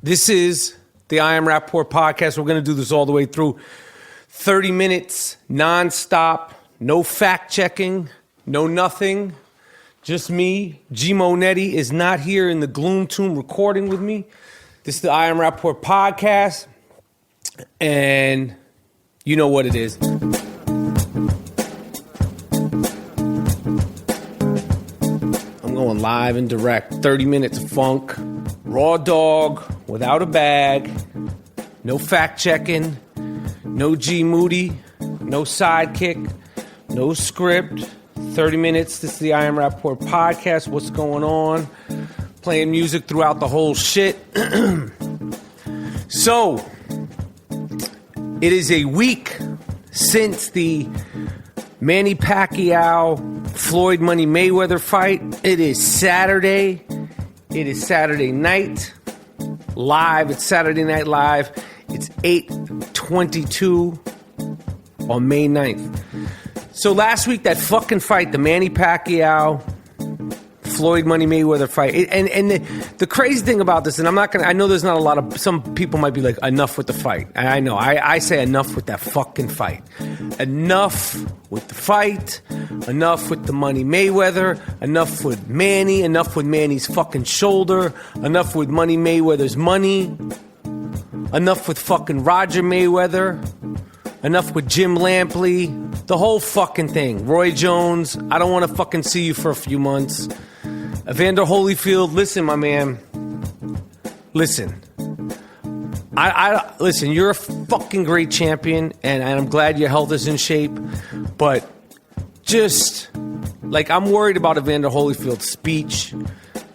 This is the I Am Rapaport podcast. We're going to do this all the way through. 30 minutes, nonstop, no fact-checking, no nothing. Just me. G. Monetti is not here in the Gloom Tomb recording with me. This is the I Am Rapaport podcast, and you know what it is. I'm going live and direct. 30 minutes of funk. Raw dog, without a bag. No fact-checking. No G Moody. No sidekick. No script. 30 minutes. This is the I Am Rapaport podcast. What's going on? Playing music throughout the whole shit. So, it is a week since the Manny Pacquiao Floyd Money Mayweather fight. It is Saturday. It is Saturday night live. It's Saturday Night Live. It's 8:22 on May 9th. So last week, that fucking fight, the Manny Pacquiao Floyd Money Mayweather fight. And the crazy thing about this, and I know there's not a lot of, some people might be like, enough with the fight. And I know, I say enough with that fucking fight. Enough with the fight. Enough with the Money Mayweather. Enough with Manny. Enough with Manny's fucking shoulder. Enough with Money Mayweather's money. Enough with fucking Roger Mayweather. Enough with Jim Lampley. The whole fucking thing. Roy Jones, I don't want to fucking see you for a few months. Evander Holyfield, listen, my man. Listen. Listen, you're a fucking great champion, and I'm glad your health is in shape. But just, like, I'm worried about Evander Holyfield's speech.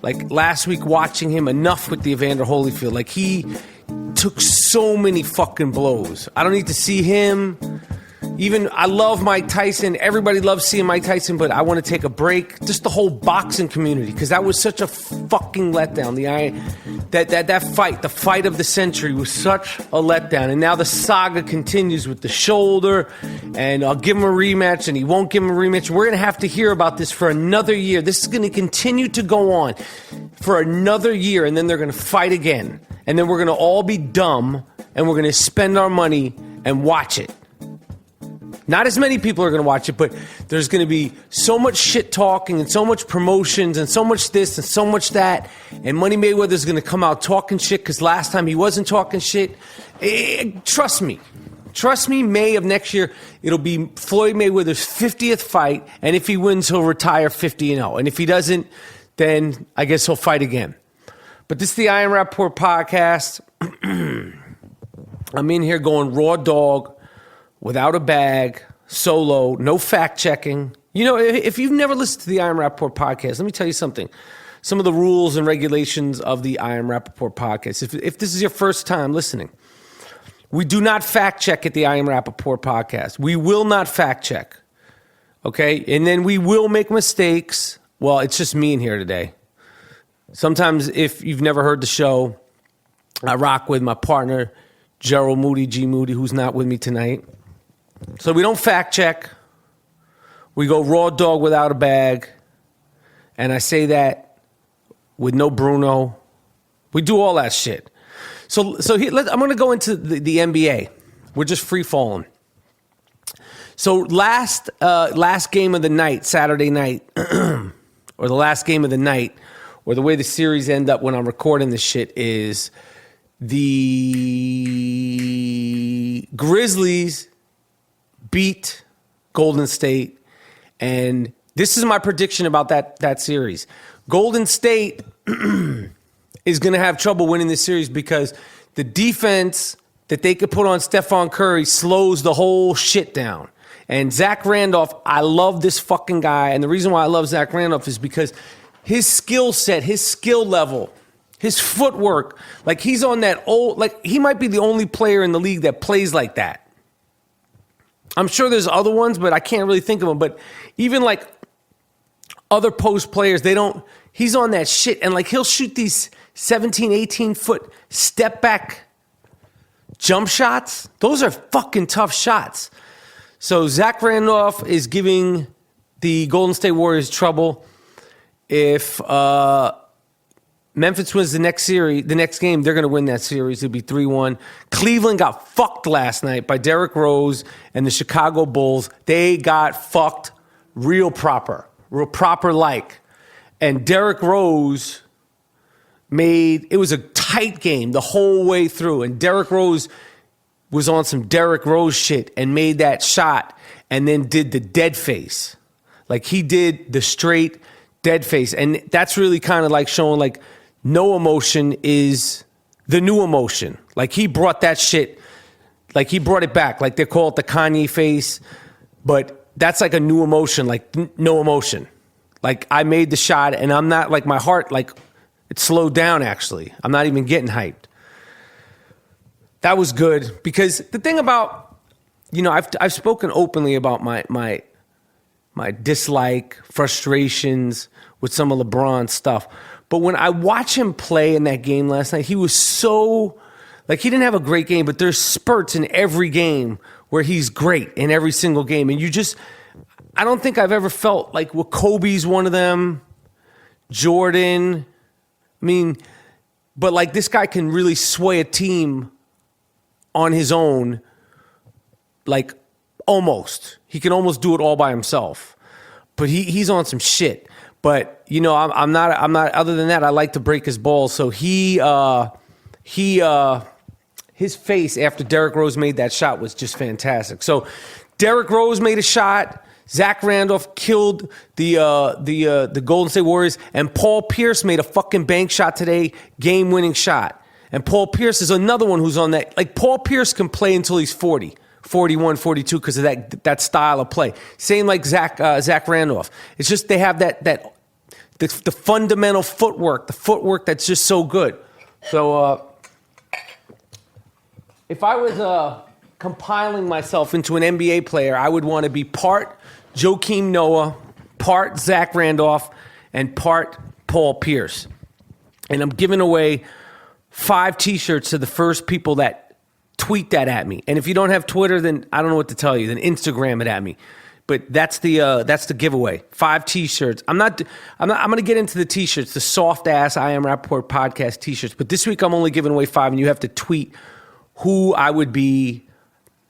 Like, last week watching him, enough with the Evander Holyfield. Like, he took so many fucking blows. I don't need to see him. Even, I love Mike Tyson. Everybody loves seeing Mike Tyson, but I want to take a break. Just the whole boxing community, because that was such a fucking letdown. That fight, the fight of the century, was such a letdown. And now the saga continues with the shoulder, and I'll give him a rematch, and he won't give him a rematch. We're going to have to hear about this for another year. This is going to continue to go on for another year, and then they're going to fight again. And then we're going to all be dumb, and we're going to spend our money and watch it. Not as many people are going to watch it, but there's going to be so much shit talking and so much promotions and so much this and so much that. And Money Mayweather's going to come out talking shit because last time he wasn't talking shit. Trust me. Trust me, May of next year, it'll be Floyd Mayweather's 50th fight. And if he wins, he'll retire 50-0. And if he doesn't, then I guess he'll fight again. But this is the I Am Rapaport podcast. I'm in here going raw dog. Without a bag, solo, no fact-checking. You know, if you've never listened to the I Am Rapaport podcast, let me tell you something. Some of the rules and regulations of the I Am Rapaport podcast. If this is your first time listening, we do not fact-check at the I Am Rapaport podcast. We will not fact-check, okay? And then we will make mistakes. Well, it's just me in here today. Sometimes, if you've never heard the show, I rock with my partner, Gerald Moody, G Moody, who's not with me tonight. So we don't fact check. We go raw dog without a bag. And I say that with no Bruno. We do all that shit. So I'm going to go into the NBA. We're just free falling. So last game of the night, Saturday night, or the last game of the night, or the way the series end up when I'm recording this shit is the Grizzlies beat Golden State, and this is my prediction about that series. Golden State is going to have trouble winning this series because the defense that they could put on Stephon Curry slows the whole shit down. And Zach Randolph, I love this fucking guy, and the reason why I love Zach Randolph is because his skill set, his skill level, his footwork, like he's on that old, like he might be the only player in the league that plays like that. I'm sure there's other ones, but I can't really think of them. But even like other post players, he's on that shit. And like he'll shoot these 17, 18 foot step back jump shots. Those are fucking tough shots. So Zach Randolph is giving the Golden State Warriors trouble. If Memphis wins the next game, they're going to win that series. It'll be 3-1. Cleveland got fucked last night by Derrick Rose and the Chicago Bulls. They got fucked real proper like. And Derrick Rose it was a tight game the whole way through. And Derrick Rose was on some Derrick Rose shit and made that shot and then did the dead face. Like he did the straight dead face. And that's really kind of like showing like no emotion is the new emotion. Like he brought that shit, like he brought it back. Like they call it the Kanye face, but that's like a new emotion, like no emotion. Like I made the shot and I'm not like my heart, like it slowed down actually. I'm not even getting hyped. That was good because the thing about, I've spoken openly about my dislike, frustrations with some of LeBron's stuff. But when I watch him play in that game last night, he was so, like he didn't have a great game, but there's spurts in every game where he's great in every single game. And I don't think I've ever felt like, well, Kobe's one of them, Jordan. But like this guy can really sway a team on his own, like almost. He can almost do it all by himself. But he's on some shit. But I'm not. Other than that, I like to break his balls. So his face after Derrick Rose made that shot was just fantastic. So Derrick Rose made a shot. Zach Randolph killed the Golden State Warriors, and Paul Pierce made a fucking bank shot today, game-winning shot. And Paul Pierce is another one who's on that. Like Paul Pierce can play until he's 40. 41, 42 because of that style of play. Same like Zach Randolph. It's just they have the fundamental footwork, the footwork that's just so good. So if I was compiling myself into an NBA player, I would want to be part Joakim Noah, part Zach Randolph, and part Paul Pierce. And I'm giving away 5 T-shirts to the first people that tweet that at me. And if you don't have Twitter, then I don't know what to tell you. Then Instagram it at me. But that's the giveaway. 5 T-shirts. I'm going to get into the T-shirts, the soft ass I Am Rapaport podcast T-shirts. But this week I'm only giving away 5, and you have to tweet who I would be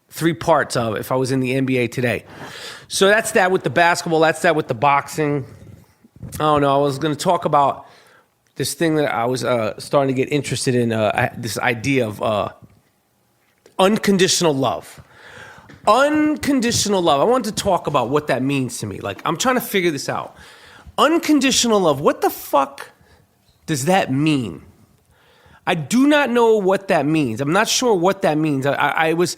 3 parts of if I was in the NBA today. So that's that with the basketball. That's that with the boxing. I don't know. I was going to talk about this thing that I was starting to get interested in. This idea of unconditional love. Unconditional love. I wanted to talk about what that means to me. Like, I'm trying to figure this out. Unconditional love. What the fuck does that mean? I do not know what that means. I'm not sure what that means. I was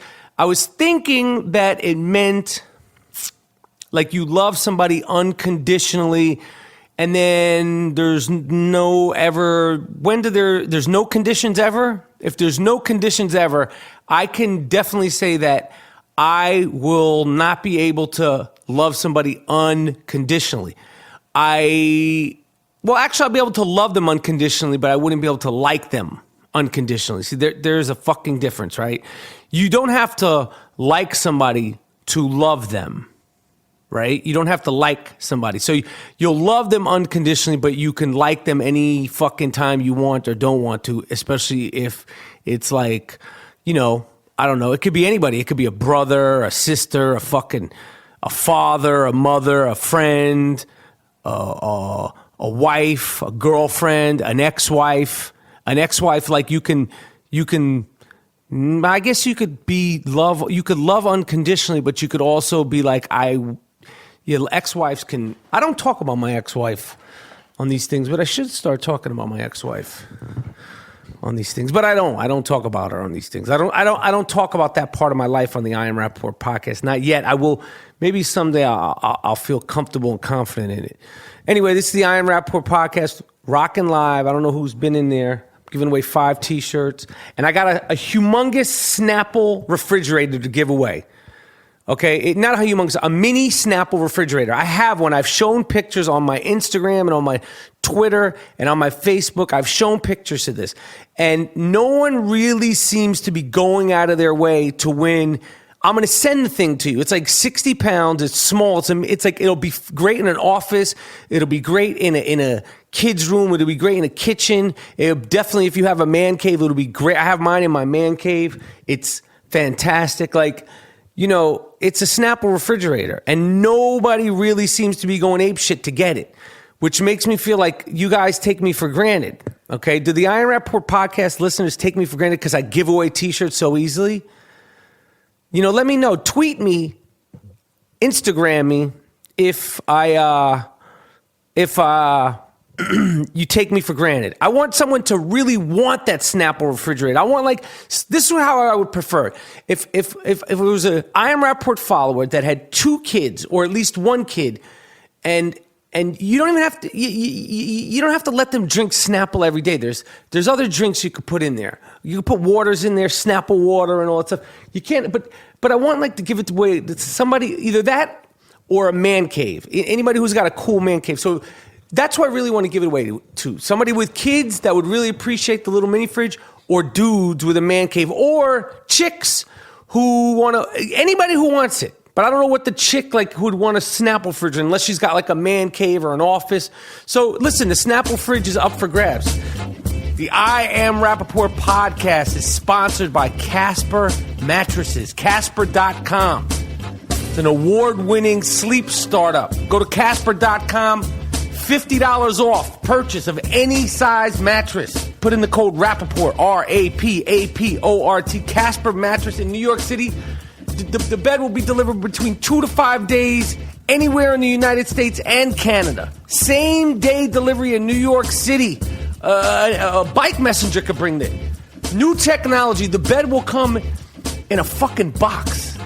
thinking that it meant like you love somebody unconditionally, and then there's no conditions ever? If there's no conditions ever, I can definitely say that I will not be able to love somebody unconditionally. I'll be able to love them unconditionally, but I wouldn't be able to like them unconditionally. See, there's a fucking difference, right? You don't have to like somebody to love them, right? You don't have to like somebody. So you'll love them unconditionally, but you can like them any fucking time you want or don't want to, especially if it's like, I don't know. It could be anybody. It could be a brother, a sister, a father, a mother, a friend, a wife, a girlfriend, an ex-wife. An ex-wife, like you can. I guess you could love unconditionally, but you could also be like ex-wives can. I don't talk about my ex-wife on these things, but I should start talking about my ex-wife on these things. But I don't talk about her on these things. I don't talk about that part of my life on the I Am Rapaport podcast. Not yet. I will. Maybe someday I'll feel comfortable and confident in it. Anyway, this is the I Am Rapaport podcast, rocking live. I don't know who's been in there. Giving away 5 T-shirts. And I got a humongous Snapple refrigerator to give away. Okay? Not a humongous, a mini Snapple refrigerator. I have one. I've shown pictures on my Instagram and on my Twitter and on my Facebook. I've shown pictures of this. And no one really seems to be going out of their way to win. I'm going to send the thing to you. It's like 60 pounds. It's small. It's like it'll be great in an office. It'll be great in a kid's room, it'll be great in a kitchen. Definitely, if you have a man cave, it'll be great. I have mine in my man cave. It's fantastic. Like, it's a Snapple refrigerator, and nobody really seems to be going apeshit to get it, which makes me feel like you guys take me for granted. Okay, do the Iron Rapaport podcast listeners take me for granted because I give away T-shirts so easily? Let me know. Tweet me, Instagram me if you take me for granted. I want someone to really want that Snapple refrigerator. I want this is how I would prefer it. If it was a Iron Rapaport follower that had 2 kids or at least 1 kid, and you don't even have to you don't have to let them drink Snapple every day. There's other drinks you could put in there. You can put waters in there, Snapple water and all that stuff. You can't, but I want to give it away to somebody, either that or a man cave. Anybody who's got a cool man cave. So that's what I really want to give it away to. Somebody with kids that would really appreciate the little mini fridge, or dudes with a man cave, or chicks who want to, anybody who wants it. But I don't know what the chick who would want a Snapple fridge unless she's got a man cave or an office. So listen, the Snapple fridge is up for grabs. The I Am Rapaport podcast is sponsored by Casper Mattresses. Casper.com. It's an award-winning sleep startup. Go to Casper.com. $50 off purchase of any size mattress. Put in the code Rapaport, RAPAPORT. Casper Mattress in New York City. The bed will be delivered between 2 to 5 days anywhere in the United States and Canada. Same day delivery in New York City. A bike messenger could bring it. New technology. The bed will come in a fucking box.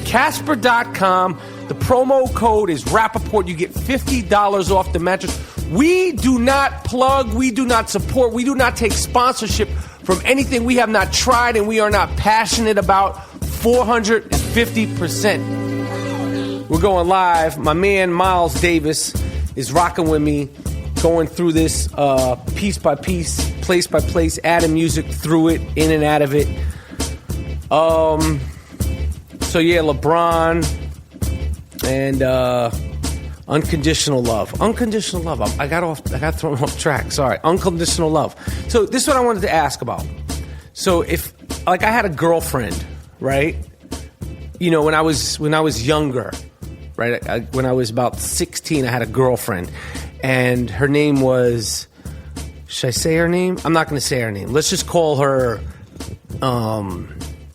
Casper.com. The promo code is Rapaport. You get $50 off the mattress. We do not plug. We do not support. We do not take sponsorship from anything we have not tried and we are not passionate about. 450%. We're going live. My man Miles Davis is rocking with me, going through this piece by piece, place by place, adding music through it, in and out of it. So yeah, LeBron and Unconditional Love. Unconditional Love. I got thrown off track. Sorry. Unconditional Love. So this is what I wanted to ask about. So if I had a girlfriend, right? When I was younger, right? When I was about 16, I had a girlfriend, and her name was. Should I say her name? I'm not going to say her name. Let's just call her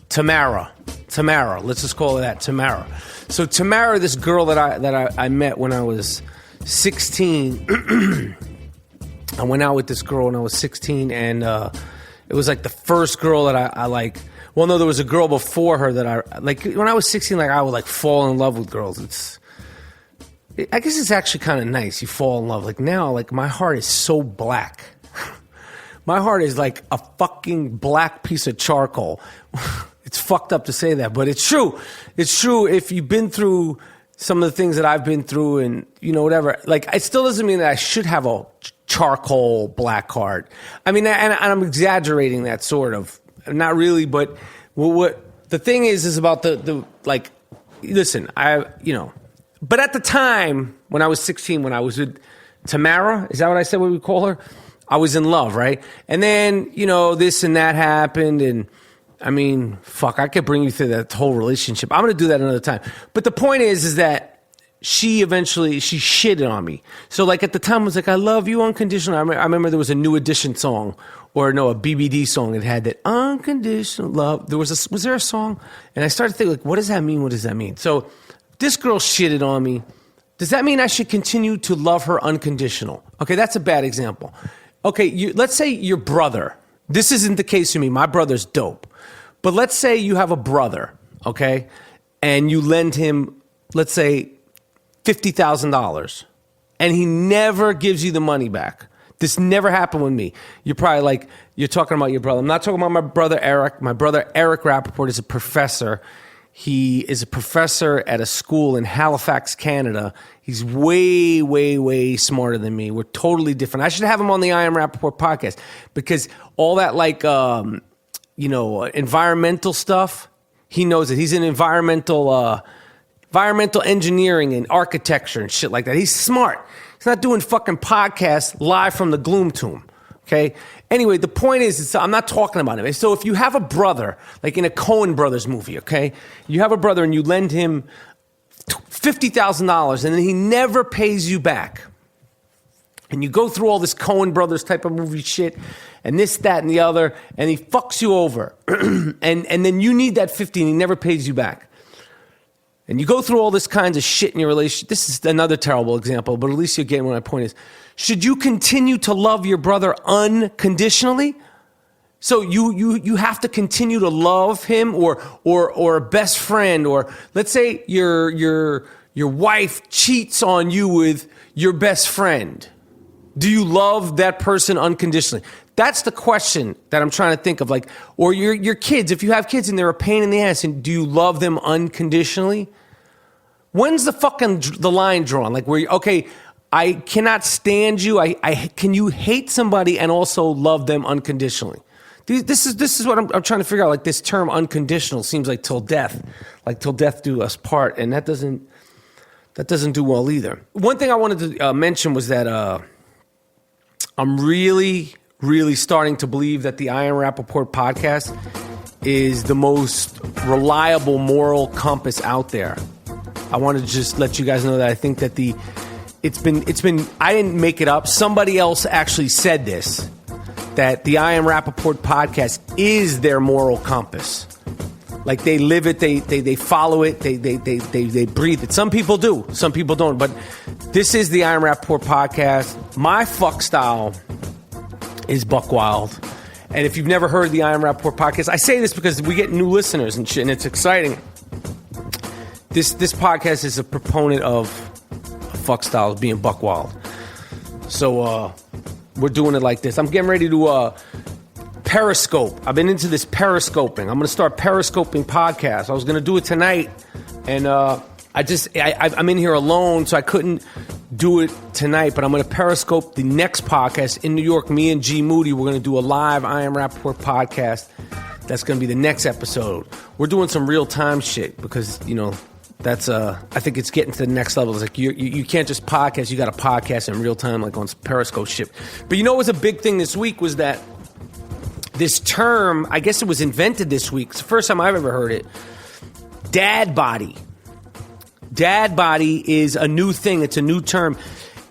Tamara. Tamara. Let's just call her that, Tamara. So Tamara, this girl that I met when I was 16, I went out with this girl when I was 16, and it was the first girl that I like. Well, no, there was a girl before her that I when I was 16, I would fall in love with girls. I guess it's actually kind of nice. You fall in love. Now, my heart is so black. My heart is like a fucking black piece of charcoal. It's fucked up to say that, but it's true. It's true. If you've been through some of the things that I've been through, and whatever, it still doesn't mean that I should have a charcoal black heart. I mean, and I'm exaggerating that sort of. Not really, but what the thing is about the listen, but at the time when I was 16, when I was with Tamara, is that what I said? What we call her? I was in love, right? And then this and that happened, and I mean, fuck, I could bring you through that whole relationship. I'm gonna do that another time. But the point is that she shitted on me. So at the time, I was I love you unconditional. I remember there was a New Edition song. Or no, a BBD song that had that unconditional love. Was there a song? And I started thinking, what does that mean? What does that mean? So this girl shitted on me. Does that mean I should continue to love her unconditional? Okay, that's a bad example. Okay, let's say your brother. This isn't the case for me. My brother's dope. But let's say you have a brother, okay? And you lend him, let's say, $50,000. And he never gives you the money back. This never happened with me. You're probably you're talking about your brother. I'm not talking about my brother Eric. My brother Eric Rapaport is a professor. He is a professor at a school in Halifax, Canada. He's way, way, way smarter than me. We're totally different. I should have him on the I Am Rapaport podcast because all that environmental stuff, he knows it. He's in environmental engineering and architecture and shit like that. He's smart. He's not doing fucking podcasts live from the gloom tomb. Okay. Anyway, the point is, I'm not talking about him. So if you have a brother, like in a Coen Brothers movie, okay, you have a brother and you lend him $50,000 and then he never pays you back. And you go through all this Coen Brothers type of movie shit and this, that, and the other, and he fucks you over. and then you need that 50 and he never pays you back. And you go through all this kinds of shit in your relationship. This is another terrible example, but at least you're getting what my point is. Should you continue to love your brother unconditionally? So you have to continue to love him or a best friend, or let's say your wife cheats on you with your best friend. Do you love that person unconditionally? That's the question that I'm trying to think of. Like, or your kids, if you have kids and they're a pain in the ass, and do you love them unconditionally? When's the line drawn? Like, where okay, I cannot stand you. Can you hate somebody and also love them unconditionally? This is what I'm trying to figure out. Like, this term unconditional seems like till death do us part, and that doesn't do well either. One thing I wanted to mention was that I'm really, really starting to believe that the I Am Rapaport podcast is the most reliable moral compass out there. I want to just let you guys know that I think that it's been I didn't make it up. Somebody else actually said this, that the I Am Rapaport podcast is their moral compass. Like, they live it, they follow it, they breathe it. Some people do, some people don't. But this is the I Am Rapaport podcast. My fuck style is buck wild. And if you've never heard the I Am Rapaport podcast, I say this because we get new listeners and shit, and it's exciting. This podcast is a proponent of fuck styles being buck wild. So we're doing it like this. I'm getting ready to Periscope. I've been into this periscoping. I'm going to start periscoping podcasts. I was going to do it tonight, and I'm in here alone, so I couldn't do it tonight, but I'm going to periscope the next podcast in New York. Me and G Moody, we're going to do a live I Am Rapaport podcast. That's going to be the next episode. We're doing some real-time shit because, that's I think it's getting to the next level. It's like you can't just podcast. You got to podcast in real time, like on Periscope shit. But what was a big thing this week was that this term, I guess it was invented this week. It's the first time I've ever heard it. Dad body. Dad body is a new thing. It's a new term.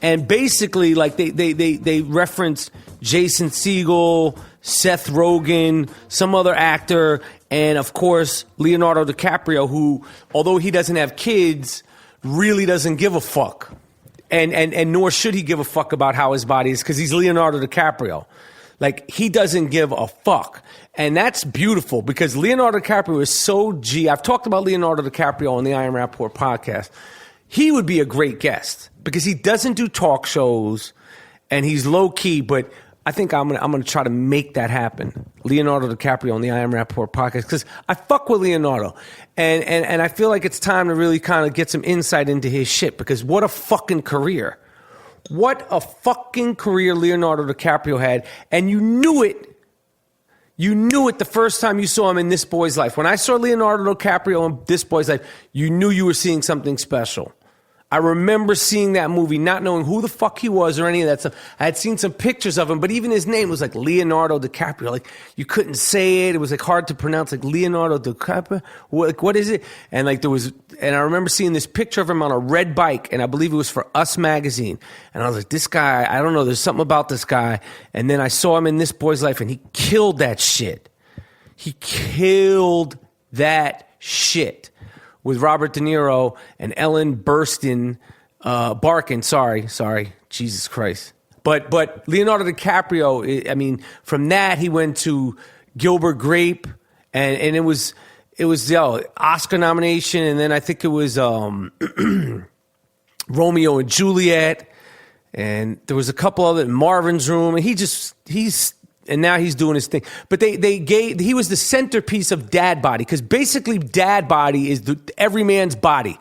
And basically, like, they reference Jason Segel, Seth Rogen, some other actor, and of course Leonardo DiCaprio, who, although he doesn't have kids, really doesn't give a fuck. And nor should he give a fuck about how his body is, because he's Leonardo DiCaprio. Like, he doesn't give a fuck. And that's beautiful, because Leonardo DiCaprio is so G. I've talked about Leonardo DiCaprio on the I Am Rapaport podcast. He would be a great guest because he doesn't do talk shows and he's low key, but I think I'm gonna try to make that happen. Leonardo DiCaprio on the I Am Rapaport podcast, because I fuck with Leonardo, and I feel like it's time to really kind of get some insight into his shit, because what a fucking career. What a fucking career Leonardo DiCaprio had, and you knew it. You knew it the first time you saw him in This Boy's Life. When I saw Leonardo DiCaprio in This Boy's Life, you knew you were seeing something special. I remember seeing that movie, not knowing who the fuck he was or any of that stuff. I had seen some pictures of him, but even his name was like Leonardo DiCaprio. Like, you couldn't say it. It was like hard to pronounce, like Leonardo DiCaprio. What is it? And like and I remember seeing this picture of him on a red bike, and I believe it was for Us magazine. And I was like, this guy, I don't know, there's something about this guy. And then I saw him in This Boy's Life, and he killed that shit. He killed that shit. With Robert De Niro and Ellen Barkin, sorry, Jesus Christ. But Leonardo DiCaprio, I mean, from that he went to Gilbert Grape, and it was Oscar nomination, and then I think it was Romeo and Juliet, and there was a couple other, Marvin's Room, and and now he's doing his thing. But he was the centerpiece of Dad Body, because basically Dad Body is every man's body.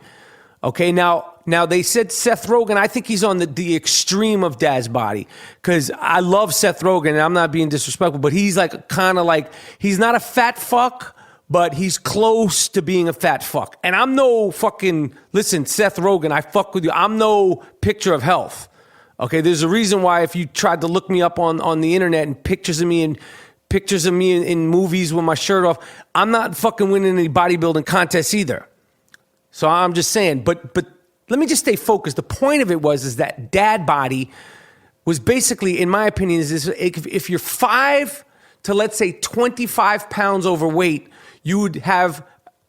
Okay, now they said Seth Rogen. I think he's on the extreme of Dad's Body, because I love Seth Rogen, and I'm not being disrespectful, but he's like kind of like, he's not a fat fuck, but he's close to being a fat fuck. And I'm no fucking, listen, Seth Rogen, I fuck with you. I'm no picture of health. Okay, there's a reason why if you tried to look me up on the internet and pictures of me in movies with my shirt off, I'm not fucking winning any bodybuilding contests either. So I'm just saying, but let me just stay focused. The point of it is that dad body was basically, in my opinion, is if you're 5 to, let's say, 25 pounds overweight, you would have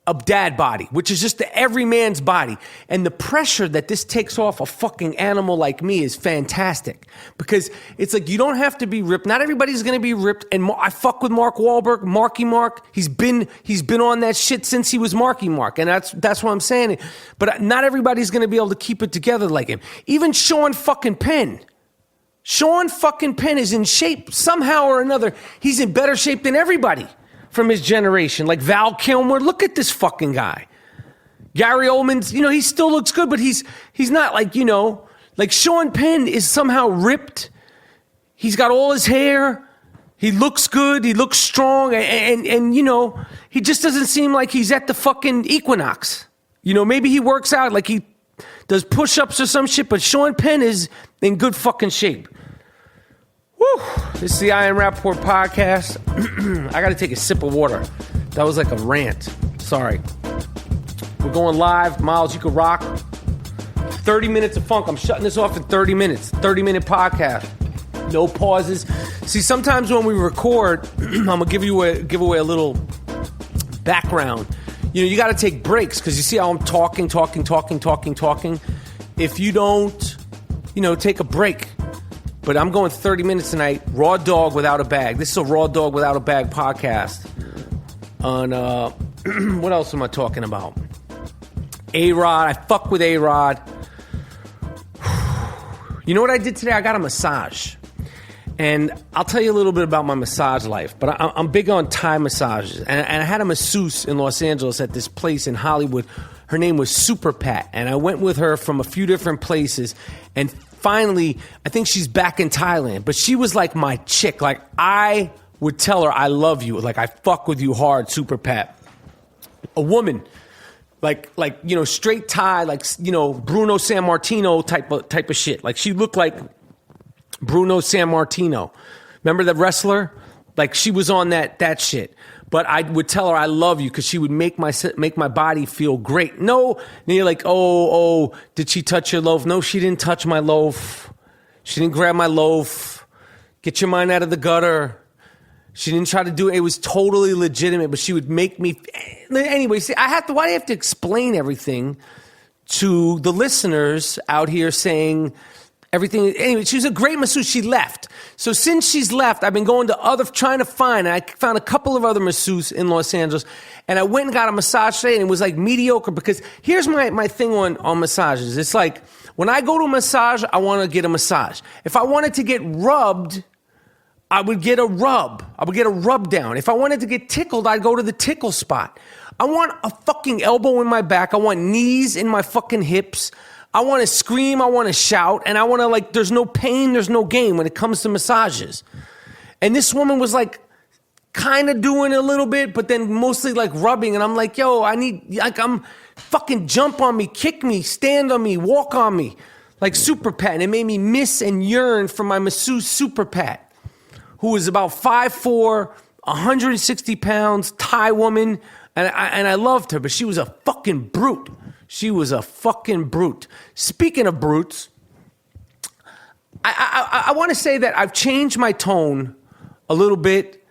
a dad body, which is just every man's body. And the pressure that this takes off a fucking animal like me is fantastic, because it's like you don't have to be ripped. Not everybody's going to be ripped. And I fuck with Mark Wahlberg, Marky Mark. He's been on that shit since he was Marky Mark, and that's what I'm saying. But not everybody's going to be able to keep it together like him. Even Sean fucking Penn. Sean fucking Penn is in shape somehow or another. He's in better shape than everybody from his generation, like Val Kilmer. Look at this fucking guy. Gary Oldman's, he still looks good, but he's not like, like Sean Penn is somehow ripped. He's got all his hair. He looks good. He looks strong. And he just doesn't seem like he's at the fucking equinox. Maybe he works out like he does push-ups or some shit, but Sean Penn is in good fucking shape. Woo. This is the I Am Rapaport podcast. I got to take a sip of water. That was like a rant. Sorry. We're going live. Miles, you can rock. 30 minutes of funk. I'm shutting this off in 30 minutes. 30-minute podcast. No pauses. See, sometimes when we record, I'm going to give away a little background. You got to take breaks because you see how I'm talking. If you don't, take a break. But I'm going 30 minutes tonight. Raw dog without a bag. This is a raw dog without a bag podcast. On what else am I talking about? A-Rod. I fuck with A-Rod. You know what I did today? I got a massage. And I'll tell you a little bit about my massage life. But I'm big on Thai massages. And I had a masseuse in Los Angeles at this place in Hollywood. Her name was Super Pat. And I went with her from a few different places. And finally, I think she's back in Thailand. But she was like my chick. Like, I would tell her I love you. Like, I fuck with you hard, Super Pat. A woman. Like straight Thai, like, Bruno Sammartino type of shit. Like, she looked like Bruno Sammartino. Remember the wrestler? Like, she was on that shit. But I would tell her I love you because she would make my body feel great. No, and you're like, oh, did she touch your loaf? No, she didn't touch my loaf. She didn't grab my loaf. Get your mind out of the gutter. She didn't try to do it. It was totally legitimate, but she would make me. Anyway, see, why do I have to explain everything to the listeners out here saying everything? Anyway, she was a great masseuse. She left. So since she's left, I've been going to trying to find, and I found a couple of other masseuses in Los Angeles, and I went and got a massage today, and it was like mediocre, because here's my thing on massages. It's like, when I go to a massage, I want to get a massage. If I wanted to get rubbed, I would get a rub. I would get a rub down. If I wanted to get tickled, I'd go to the tickle spot. I want a fucking elbow in my back. I want knees in my fucking hips. I want to scream. I want to shout. And I want to, there's no pain, there's no gain when it comes to massages. And this woman was kind of doing a little bit, but then mostly rubbing. And I'm like, yo, I need, I'm fucking jump on me, kick me, stand on me, walk on me. Like Super Pat. And it made me miss and yearn for my masseuse, Super Pat, who was about 5'4", 160 pounds, Thai woman, and I loved her, but she was a fucking brute. She was a fucking brute. Speaking of brutes, I want to say that I've changed my tone a little bit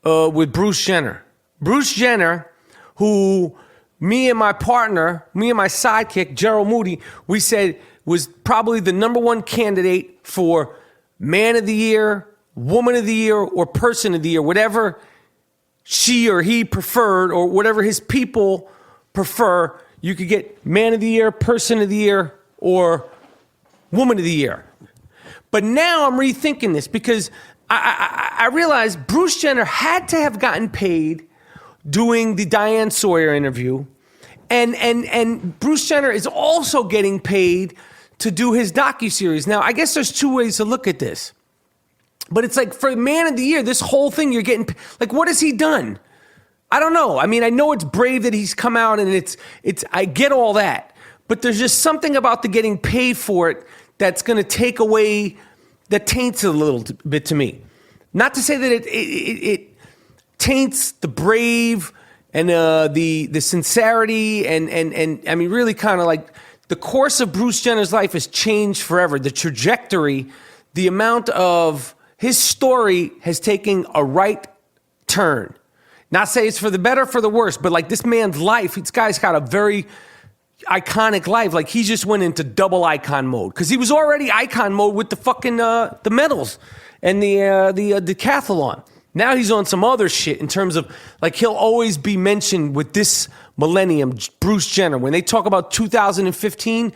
with Bruce Jenner. Bruce Jenner, who me and my sidekick, Gerald Moody, we said was probably the number one candidate for Man of the Year, Woman of the Year, or Person of the Year, whatever she or he preferred, or whatever his people prefer. You could get Man of the Year, Person of the Year, or Woman of the Year. But now I'm rethinking this, because I realized Bruce Jenner had to have gotten paid doing the Diane Sawyer interview. And Bruce Jenner is also getting paid to do his docuseries. Now, I guess there's two ways to look at this. But it's like, for Man of the Year, this whole thing, you're getting, what has he done? I don't know. I mean, I know it's brave that he's come out, and it's I get all that. But there's just something about the getting paid for it that's going to take away, that taints it a little bit to me. Not to say that it taints the brave and the sincerity and I mean, really kind of like the course of Bruce Jenner's life has changed forever. The trajectory, the amount of his story has taken a right turn. Not say it's for the better or for the worse, but like this man's life, this guy's got a very iconic life. Like he just went into double icon mode because he was already icon mode with the fucking the medals and the decathlon. Now he's on some other shit in terms of like he'll always be mentioned with this millennium, Bruce Jenner. When they talk about 2015,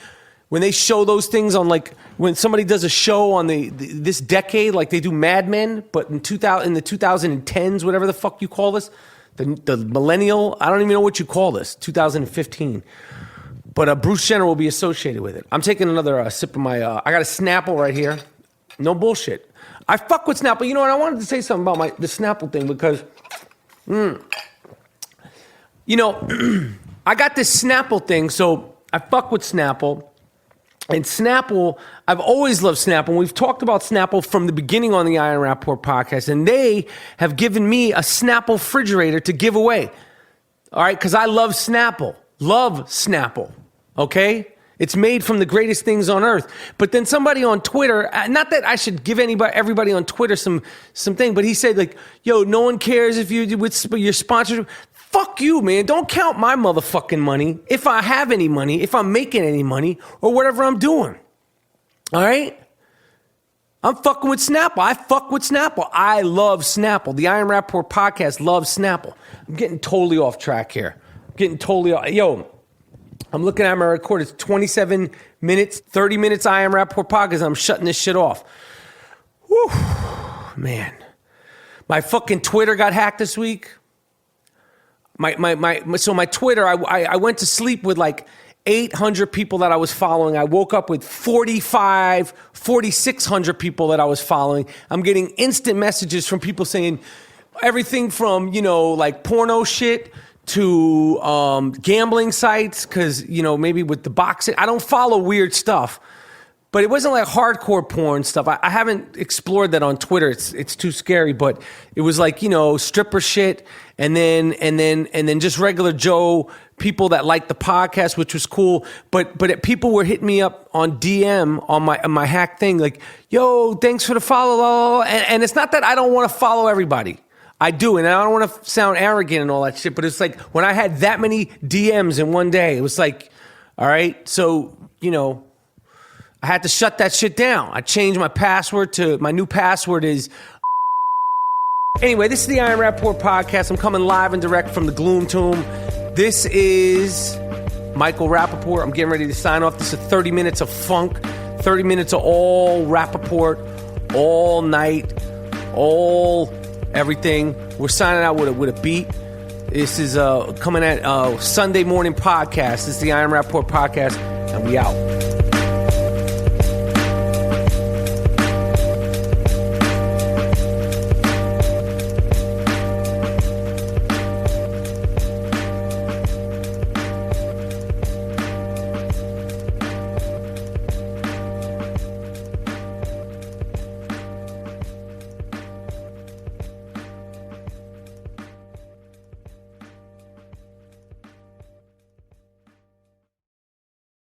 when they show those things on like when somebody does a show on this decade, like they do Mad Men, but in the 2010s, whatever the fuck you call this, the millennial, I don't even know what you call this, 2015. But Bruce Jenner will be associated with it. I'm taking another sip of my, I got a Snapple right here. No bullshit. I fuck with Snapple. You know what? I wanted to say something about the Snapple thing because, you know, I got this Snapple thing, so I fuck with Snapple. And Snapple, I've always loved Snapple. We've talked about Snapple from the beginning on the Iron Rapaport podcast, and they have given me a Snapple refrigerator to give away. All right, because I love Snapple. Love Snapple. Okay? It's made from the greatest things on earth. But then somebody on Twitter, not that I should give everybody on Twitter some thing, but he said like, yo, no one cares if you're sponsored. Fuck you, man. Don't count my motherfucking money if I have any money, if I'm making any money, or whatever I'm doing. All right? I'm fucking with Snapple. I fuck with Snapple. I love Snapple. The Iron Rapaport podcast loves Snapple. I'm getting totally off track here. Yo, I'm looking at my record. It's 27 minutes, 30 minutes Iron Rapaport podcast. I'm shutting this shit off. Whew, man. My fucking Twitter got hacked this week. So my Twitter, I went to sleep with like 800 people that I was following. I woke up with 4,600 people that I was following. I'm getting instant messages from people saying everything from, you know, like porno shit to gambling sites because, you know, maybe with the boxing. I don't follow weird stuff. But it wasn't like hardcore porn stuff. I haven't explored that on Twitter. It's too scary. But it was like, you know, stripper shit, and then just regular Joe people that liked the podcast, which was cool. But people were hitting me up on DM on my hack thing, like, yo, thanks for the follow. And it's not that I don't want to follow everybody. I do, and I don't want to sound arrogant and all that shit. But it's like when I had that many DMs in one day, it was like, all right, so you know. I had to shut that shit down. I changed my password to, my new password is. Anyway, this is the Iron Rapaport podcast. I'm coming live and direct from the Gloom Tomb. This is Michael Rapaport. I'm getting ready to sign off. This is 30 minutes of funk, 30 minutes of all Rapaport, all night, all everything. We're signing out with a beat. This is coming at Sunday morning podcast. This is the Iron Rapaport podcast, and we out.